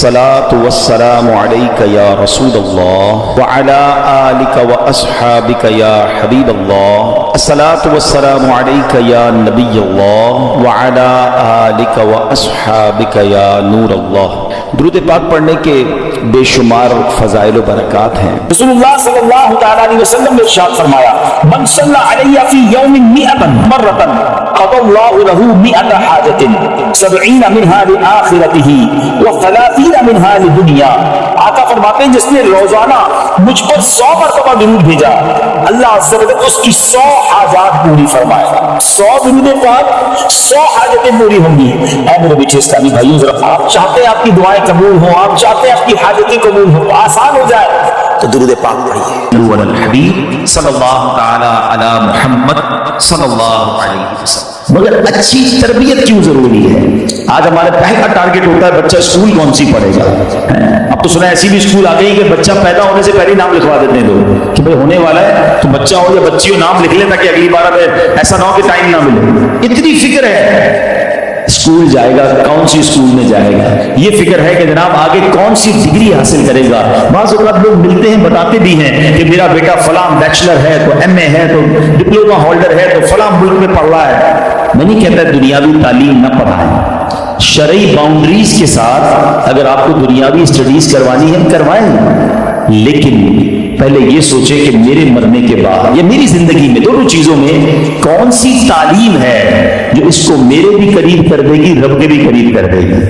अस्सलातु वस्सलामु अलैका या रसूल अल्लाह व अला आलिका व अस्हाबिका या हबीब अल्लाह। अस्सलातु वस्सलामु अलैका या नबी अल्लाह व अला आलिका व अस्हाबिका या नूर अल्लाह। दुरूद पाक पढ़ने के बेशुमार फजाइल व बरक़ात हैं। रसूलुल्लाह सल्लल्लाहु तआला अलैहि वसल्लम ने इरशाद फरमाया, मन सल्ला अलैया फी यौमिन मिअतन मर्रतन क़दल्लाहु लहू मिअत हाजतिन सबईन मिनहा लिआखिरतिही व सलासीन मिनहा लिदुनिया। आका फरमाते हैं, जिसने रोजाना मुझ पर 100 मरतबा दुरूद भेजा, अल्लाह अज़्ज़ा व जल्ल उसकी 100 हाजात पूरी फरमाएगा। 100 दुरूद पाक 100 हाजतें पूरी होंगी। ऐ मेरे मीठे इस्लामी भाइयों, जरा आप चाहते हैं आपकी दुआएं कबूल हो, आप चाहते हैं आपकी हाजतें कबूल हो, आसान हो जाए, तो दुरूद पाक पढ़िए। हबीब सल्लल्लाहु तआला अला मुहम्मद सल्लल्लाहु अलैहि वसल्लम। मगर अच्छी तरबियत क्यों जरूरी है? आज हमारे पहला टारगेट होता है बच्चा स्कूल कौन सी पढ़ेगा। अब तो सुना ऐसी भी स्कूल आ गई कि बच्चा पैदा होने से पहले नाम लिखवा देते हैं लोग कि भाई होने वाला है तो बच्चा हो या बच्ची हो नाम लिख ले, ताकि अगली बार ऐसा ना हो कि टाइम ना मिले। इतनी फिक्र है स्कूल जाएगा, कौन सी स्कूल में जाएगा, ये फिक्र है कि जनाब आगे कौन सी डिग्री हासिल करेगा। बाज़ औक़ात लोग मिलते हैं, बताते भी हैं कि मेरा बेटा फलां बैचलर है तो MA है तो डिप्लोमा होल्डर है तो फलां मुल्क में पढ़ रहा है। मैं नहीं कहता दुनियावी तालीम न पढ़ाएं, शरई बाउंड्रीज के साथ अगर आपको दुनियावी स्टडीज करवानी है करवाएं, लेकिन पहले ये सोचे कि मेरे मरने के बाद या मेरी जिंदगी में दोनों चीजों में कौन सी तालीम है जो इसको मेरे भी करीब कर देगी, रब के भी करीब कर देगी।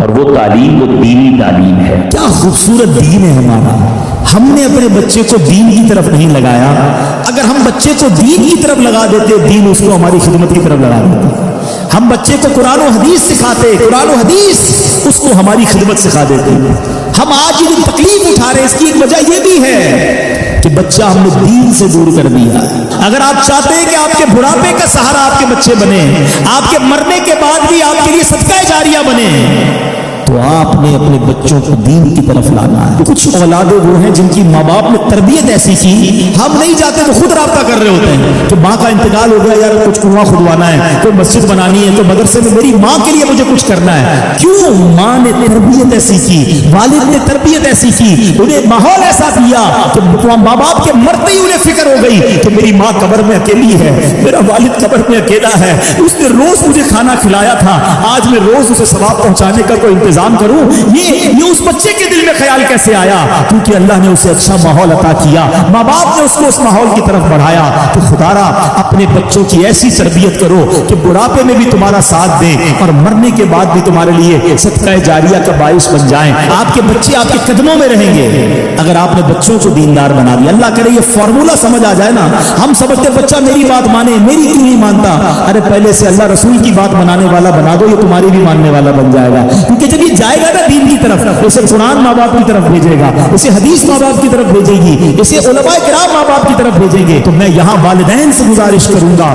और वो तालीम वो दीनी तालीम है। क्या खूबसूरत दीन है हमारा। हमने अपने बच्चे को दीन की तरफ नहीं लगाया। अगर हम बच्चे को दीन की तरफ लगा देते, दीन उसको हमारी खिदमत की तरफ लगा देता। हम बच्चे को कुरान और हदीस सिखाते, कुरान और हदीस उसको हमारी खिदमत सिखा देते। हम आज ये तकलीफ उठा रहे हैं, इसकी एक वजह ये भी है कि बच्चा हमने दीन से दूर कर दिया। अगर आप चाहते हैं कि आपके बुढ़ापे का सहारा आपके बच्चे बने, आपके मरने के बाद भी आपके लिए सदका जारिया बने, तो आपने अपने बच्चों को दीन की तरफ लाना है। कुछ औलादे वो हैं जिनकी माँ बाप ने तरबियत ऐसी की, हम नहीं जाते तो खुद राब्ता कर रहे होते हैं कि माँ का इंतकाल हो गया, यार कुछ कुआं खुदवाना है, कोई मस्जिद बनानी है, तो मदरसे में मेरी माँ के लिए मुझे कुछ करना है। क्यों? माँ ने तरबियत ऐसी की, वालिद ने तरबियत ऐसी की, उन्हें माहौल ऐसा दिया कि माँ बाप के मरते ही उन्हें फिक्र हो गई कि मेरी माँ कब्र में अकेली है, मेरा वालिद कब्र में अकेला है, उसने रोज मुझे खाना खिलाया था, आज मैं रोज उसे सवाब पहुंचाने का कोई इंतजाम करूं। ये उस बच्चे के दिल में ख्याल कैसे आया? क्योंकि अल्लाह ने उसे अच्छा माहौल अता किया, माँ बाप ने उसको उस माहौल की तरफ बढ़ाया। तो खुदारा अपने बच्चों की ऐसी तरबियत करो कि बुढ़ापे में भी तुम्हारा साथ दे और मरने के बाद भी तुम्हारे लिए सदका जारिया का बाइस बन जाएं। आपके बच्चे आपके कदमों में रहेंगे अगर आपने बच्चों को दीनदार बना दिया। अल्लाह करे ये फॉर्मूला समझ आ जाए ना। हम समझते बच्चा मेरी बात माने, मेरी क्यों नहीं मानता? अरे पहले से अल्लाह रसूल की बात बनाने वाला बना दो, ये तुम्हारी भी मानने वाला बन जाएगा। क्योंकि जब ये जाएगा ना दीन की तरफ, इसे कुरान माँ बाप की तरफ भेजेगा, इसे हदीस माँ बाप की तरफ भेजेगी, इसे उलमाए किराम माँ बाप की तरफ भेजेंगे। तो मैं यहाँ वालिदैन से गुजारिश करूंगा।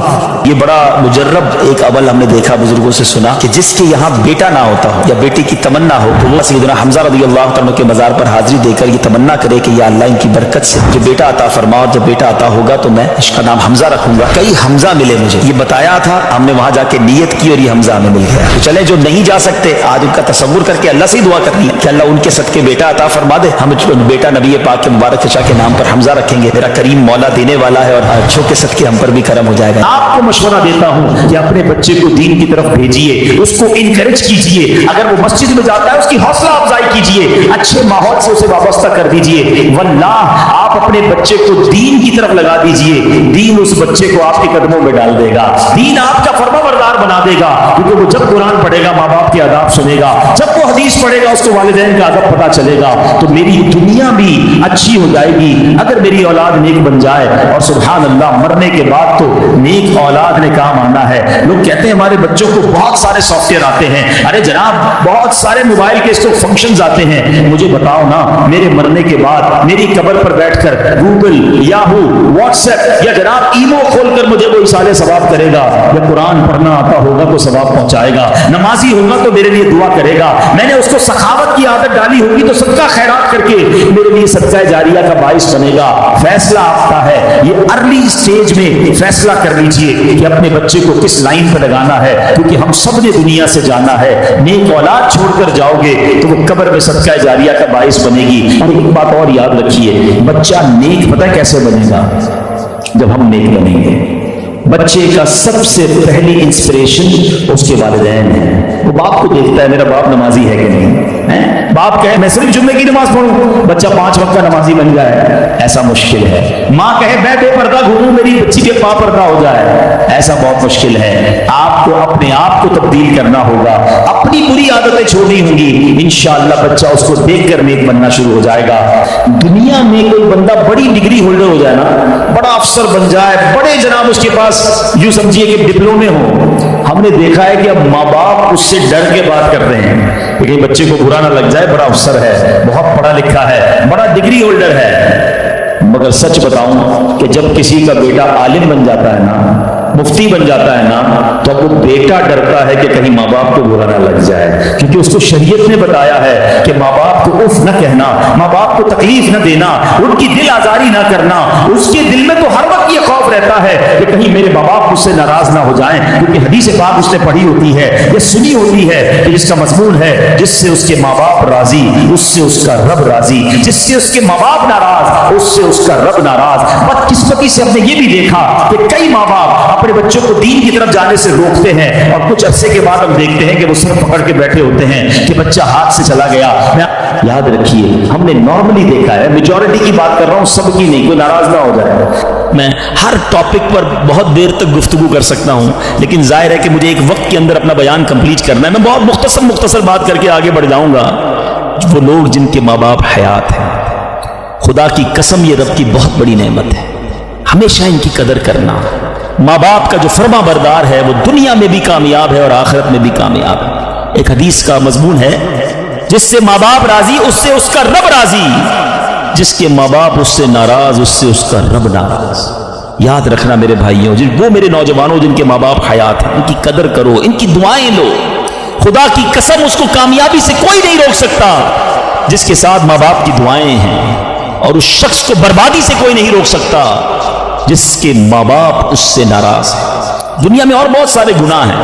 ये बड़ा मुजर्रब एक अमल हमने देखा, बुजुर्गों से सुना कि जिसके यहाँ बेटा ना होता हो या बेटे की तमन्ना हो तो वो सैयदना हमजा रज़ियल्लाहु तआला के मज़ार पर हाजिरी देकर ये तमन्ना करे कि या अल्लाह इनकी बरकत से मुझे बेटा अता फरमा, और जब बेटा अता होगा तो मैं इसका नाम हमजा रखूंगा। कई हमजा मिले मुझे, ये बताया था, हमने वहां जाके नियत की और ये हमजा हमें मिल गया। तो चले जो नहीं जा सकते आज उनका तसव्वुर करके अल्लाह से दुआ करनी कि अल्लाह उनके सदके बेटा अता फरमा दे। हम बेटा नबी पाक के मुबारक चचा के नाम पर हमजा रखेंगे। मेरा करीम मौला देने वाला है और अच्छों के सदके हम पर भी करम हो जाएगा। आपको मशवरा देता हूं कि अपने बच्चे को दीन की तरफ भेजिए, उसको इनकरेज कीजिए। अगर वो मस्जिद में जाता है उसकी हौसला अफजाई कीजिए, अच्छे माहौल से उसे वाबस्ता कर दीजिए। वल्लाह आप अपने बच्चे को दीन की तरफ लगा दीजिए, दीन उस बच्चे को आपके कदमों में डाल देगा, दीन आपका फरमाबरदार बना देगा। क्योंकि वो जब कुरान पढ़ेगा माँ बाप के आदाब सुनेगा, जब वो हदीस पढ़ेगा उसको वालिदैन का अदब पता चलेगा, तो मेरी दुनिया भी अच्छी हो जाएगी अगर मेरी औलाद नेक बन जाए। और सुभान अल्लाह मरने के बाद तो नेक औलाद ने काम आना है। लोग कहते हैं हमारे बच्चों को बहुत सारे सॉफ्टवेयर आते हैं। अरे जनाब बहुत सारे मोबाइल के इसको फंक्शंस आते हैं। मुझे बताओ ना, मेरे मरने के बाद मेरी कब्र पर बैठकर गूगल, याहू, व्हाट्सएप या जनाब ईमो खोलकर मुझे वो इशारे सवाब करेगा, या कुरान पढ़ना आता होगा तो सवाब पहुंचाएगा, नमाजी होगा तो मेरे लिए दुआ करेगा। मैंने نے اس کو سخاوت کی عادت ڈالی ہوگی تو صدقہ خیرات کر کے میرے لیے صدقہ جاریہ کا باعث بنے گا. فیصلہ آپ کا ہے, یہ ارلی سٹیج میں فیصلہ کر لیجئے کہ اپنے بچے کو کس لائن پہ لگانا ہے, کیونکہ ہم سب نے دنیا سے جانا ہے. نیک اولاد چھوڑ کر جاؤ گے تو وہ قبر میں صدقہ جاریہ کا باعث بنے گی. اور ایک بات اور یاد رکھیے, بچہ نیک پتہ کیسے بنے گا؟ جب ہم نیک بنیں گے. بچے کا سب سے پہلی انسپریشن اس کے والدین ہیں. وہ باپ کو دیکھتا ہے میرا باپ نمازی ہے کہ نہیں. باپ کہے میں صرف جمعے کی نماز پڑھوں, بچہ 5 وقت کا نمازی بن جائے, ایسا مشکل ہے. ماں کہے میں بے پردہ گھوموں, میری بچی کے پا پردہ ہو جائے, ایسا بہت مشکل ہے. آپ کو اپنے آپ کو تبدیل کرنا ہوگا, اپنی بری عادتیں چھوڑنی ہوں گی. انشاءاللہ بچہ اس کو دیکھ کر نیک بننا شروع ہو جائے گا. دنیا میں کوئی بندہ بڑی ڈگری ہولڈر ہو جائے نا, بڑا افسر بن جائے, بڑے جناب اس کے پاس یوں سمجھیے کہ ڈپلومے ہوں, ہم نے دیکھا ہے کہ اب ماں باپ اس سے ڈر کے بات کر رہے ہیں کہ کہیں بچے کو برا نہ لگ جائے, بڑا افسر ہے, بہت پڑھا لکھا ہے, بڑا ڈگری ہولڈر ہے. مگر سچ بتاؤں کہ جب کسی کا بیٹا عالم بن جاتا ہے نا, مفتی بن جاتا ہے نا, تو اب وہ بیٹا ڈرتا ہے کہ کہیں ماں باپ کو برا نہ لگ جائے, کیونکہ اس کو شریعت نے بتایا ہے کہ ماں باپ کو اف نہ کہنا, ماں باپ کو تکلیف نہ دینا, ان کی دل آزاری نہ کرنا. اس کے دل میں تو ہر وقت یہ خوف رہتا ہے کہ کہیں میرے ماں باپ مجھ سے ناراض نہ ہو جائیں, کیونکہ حدیث پاک اس نے پڑھی ہوتی ہے, یہ سنی ہوتی ہے کہ جس کا مضمون ہے جس سے اس کے ماں باپ راضی اس سے اس کا رب راضی, جس سے اس کے ماں باپ ناراض اس سے اس کا رب ناراض. بدقسمتی سے ہم نے یہ بھی دیکھا کہ کئی ماں باپ اپنے بچوں کو دین کی طرف جانے سے روکتے ہیں, اور کچھ عرصے کے بعد ہم دیکھتے ہیں کہ وہ سر پکڑ کے بیٹھے ہوتے ہیں کہ بچہ ہاتھ سے چلا گیا. یاد رکھیے ہم نے نارملی دیکھا ہے, میجورٹی کی بات کر رہا ہوں, سب کی نہیں, کوئی ناراض نہ ہو جائے. میں ہر ٹاپک پر بہت دیر تک گفتگو کر سکتا ہوں, لیکن ظاہر ہے کہ مجھے ایک وقت کے اندر اپنا بیان کمپلیٹ کرنا ہے. میں بہت مختصر بات کر کے آگے بڑھ جاؤں گا. وہ لوگ جن کے ماں باپ حیات ہیں, خدا کی قسم یہ رب کی بہت بڑی نعمت ہے, ہمیشہ ان کی قدر کرنا. ماں باپ کا جو فرما بردار ہے وہ دنیا میں بھی کامیاب ہے اور آخرت میں بھی کامیاب ہے. ایک حدیث کا مضمون ہے, جس سے ماں باپ راضی اس سے اس کا رب راضی, جس کے ماں باپ اس سے ناراض اس سے اس کا رب ناراض. یاد رکھنا میرے بھائیوں, وہ میرے نوجوانوں جن کے ماں باپ حیات ہیں, ان کی قدر کرو, ان کی دعائیں لو. خدا کی قسم اس کو کامیابی سے کوئی نہیں روک سکتا جس کے ساتھ ماں باپ کی دعائیں ہیں, اور اس شخص کو بربادی سے کوئی نہیں روک سکتا جس کے ماں باپ اس سے ناراض ہیں. دنیا میں اور بہت سارے گناہ ہیں,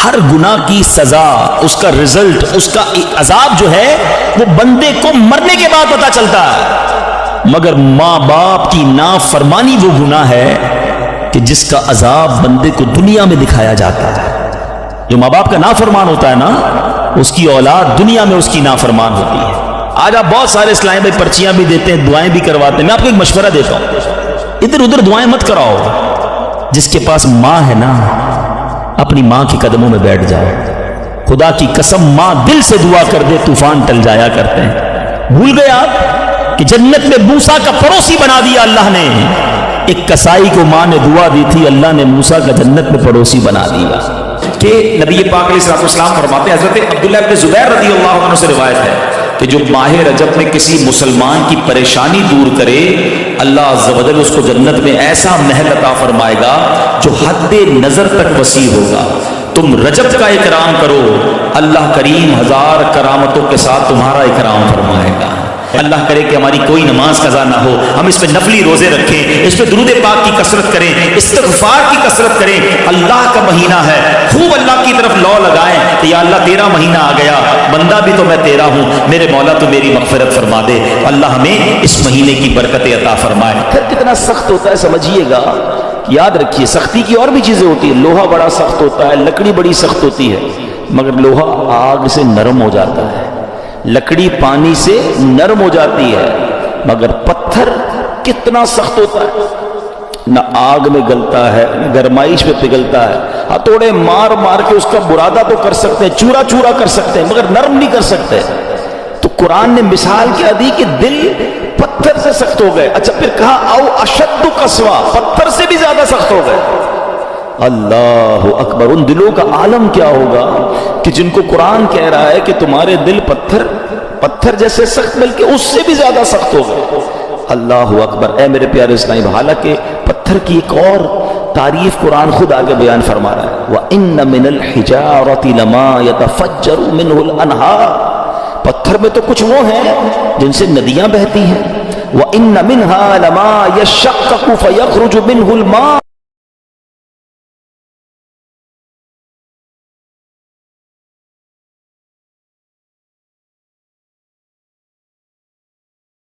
ہر گناہ کی سزا, اس کا رزلٹ, اس کا عذاب جو ہے وہ بندے کو مرنے کے بعد پتہ چلتا ہے. مگر ماں باپ کی نافرمانی وہ گناہ ہے کہ جس کا عذاب بندے کو دنیا میں دکھایا جاتا ہے. جو ماں باپ کا نافرمان ہوتا ہے نا, اس کی اولاد دنیا میں اس کی نافرمان ہوتی ہے. آج آپ بہت سارے اسلام بھائی پرچیاں بھی دیتے ہیں, دعائیں بھی کرواتے ہیں. میں آپ کو ایک مشورہ دیتا ہوں, ادھر ادھر دعائیں مت کراؤ. جس کے پاس ماں ہے نا, اپنی ماں کے قدموں میں بیٹھ جاؤ. خدا کی قسم ماں دل سے دعا کر دے طوفان ٹل جایا کرتے ہیں. بھول گئے آپ کہ جنت میں موسیٰ کا پڑوسی بنا دیا اللہ نے. ایک کسائی کو ماں نے دعا دی تھی, اللہ نے موسیٰ کا جنت میں پڑوسی بنا دیا. کہ نبی پاک علیہ السلام فرماتے ہیں, حضرت عبداللہ ابن زبیر رضی اللہ عنہ سے روایت ہے کہ جو ماہ رجب میں کسی مسلمان کی پریشانی دور کرے, اللہ عز و جل اس کو جنت میں ایسا محل عطا فرمائے گا جو حد نظر تک وسیع ہوگا. تم رجب کا اکرام کرو, اللہ کریم 1000 کرامتوں کے ساتھ تمہارا اکرام فرمائے گا. اللہ کرے کہ ہماری کوئی نماز قضا نہ ہو, ہم اس پہ نفلی روزے رکھیں, اس پہ درود پاک کی کثرت کریں, استغفار کی کثرت کریں. اللہ کا مہینہ ہے, خوب اللہ کی طرف لو لگائیں کہ یا اللہ تیرا مہینہ آ گیا, بندہ بھی تو میں تیرا ہوں, میرے مولا تو میری مغفرت فرما دے. اللہ ہمیں اس مہینے کی برکت عطا فرمائے. پھر کتنا سخت ہوتا ہے سمجھیے گا. یاد رکھیے سختی کی اور بھی چیزیں ہوتی ہیں. لوہا بڑا سخت ہوتا ہے, لکڑی بڑی سخت ہوتی ہے, مگر لوہا آگ سے نرم ہو جاتا ہے. لکڑی پانی سے نرم ہو جاتی ہے, مگر پتھر کتنا سخت ہوتا ہے, نہ آگ میں گلتا ہے نہ گرمائش میں پگھلتا ہے. ہتھوڑے مار مار کے اس کا برادہ تو کر سکتے ہیں, چورا چورا کر سکتے ہیں, مگر نرم نہیں کر سکتے. تو قرآن نے مثال کیا دی کہ دل پتھر سے سخت ہو گئے. اچھا پھر کہا او اشد قسوہ, پتھر سے بھی زیادہ سخت ہو گئے. اللہ اکبر. ان دلوں کا عالم کیا ہوگا کہ جن کو قرآن کہہ رہا ہے کہ تمہارے دل پتھر جیسے سخت, بلکہ اس سے بھی زیادہ سخت ہو گئے. اللہ اکبر. اے میرے پیارے اسلام, حالانکہ پتھر کی ایک اور تعریف قرآن خود آگے بیان فرما رہا ہے وَإِنَّ مِنَ الْحِجَارَةِ لَمَا يَتَفَجَّرُ مِنْهُ الْأَنْهَارُ، پتھر میں تو کچھ وہ ہیں جن سے ندیاں بہتی ہیں، وَإِنَّ مِنْهَا لَمَا يَشَّقَّقُ فَيَخْرُجُ مِنْهُ الْمَاءُ